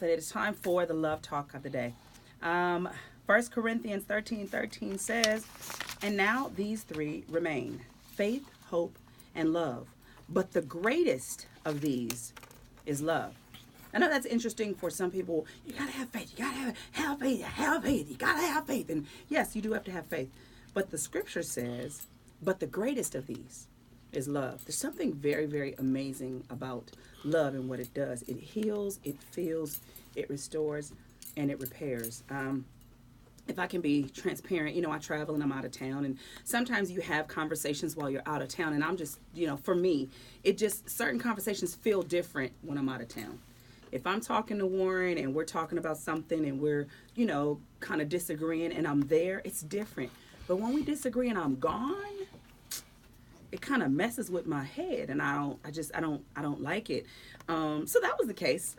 And it is time for the love talk of the day. Um, 1 Corinthians 13:13 says, "And now these three remain: faith, hope, and love. But the greatest of these is love." I know that's interesting for some people. You gotta have faith. You gotta have faith. Have faith. You gotta have faith. And yes, you do have to have faith. But the scripture says, "But the greatest of these is love." There's something very, very amazing about love and what it does. It heals, it fills, it restores, and it repairs. If I can be transparent, I travel and I'm out of town, and sometimes you have conversations while you're out of town, and I'm just, for me, it just, certain conversations feel different when I'm out of town. If I'm talking to Warren and we're talking about something and we're, kind of disagreeing and I'm there, it's different. But when we disagree and I'm gone, it kind of messes with my head, and I don't like it. So that was the case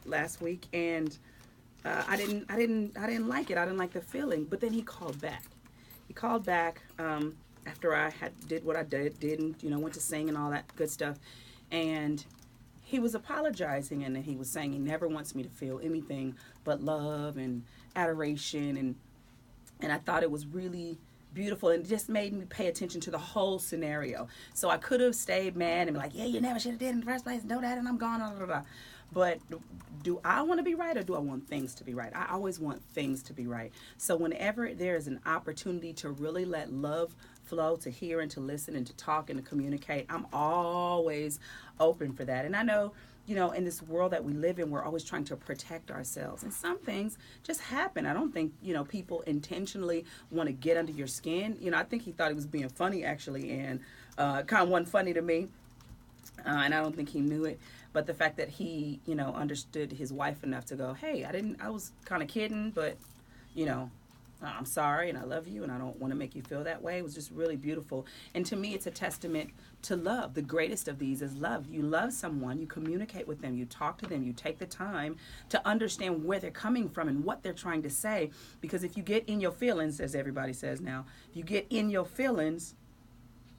last week, and I didn't like it. I didn't like the feeling. But then he called back. He called back after I did what I did, and went to sing and all that good stuff, and he was apologizing, and he was saying he never wants me to feel anything but love and adoration, and I thought it was really beautiful, and it just made me pay attention to the whole scenario. So I could have stayed mad and be like, "Yeah, you never should have did it in the first place. Know that, and I'm gone." Blah, blah, blah. But do I want to be right, or do I want things to be right? I always want things to be right. So whenever there is an opportunity to really let love flow, to hear and to listen and to talk and to communicate, I'm always open for that. And I know, in this world that we live in, we're always trying to protect ourselves. And some things just happen. I don't think, people intentionally want to get under your skin. I think he thought he was being funny, actually, and kind of wasn't funny to me. And I don't think he knew it. But the fact that he, understood his wife enough to go, "Hey, I was kind of kidding, but, I'm sorry and I love you and I don't want to make you feel that way." It was just really beautiful. And to me, it's a testament to love. The greatest of these is love. You love someone, you communicate with them, you talk to them, you take the time to understand where they're coming from and what they're trying to say. Because if you get in your feelings, as everybody says now, if you get in your feelings,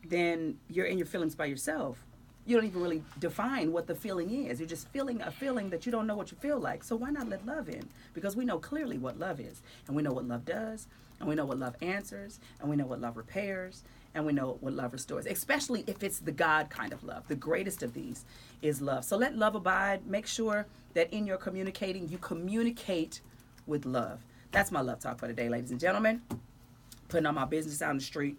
then you're in your feelings by yourself. You don't even really define what the feeling is. You're just feeling a feeling that you don't know what you feel like. So why not let love in? Because we know clearly what love is. And we know what love does. And we know what love answers. And we know what love repairs. And we know what love restores. Especially if it's the God kind of love. The greatest of these is love. So let love abide. Make sure that in your communicating, you communicate with love. That's my love talk for today, ladies and gentlemen. Putting all my business out on the street.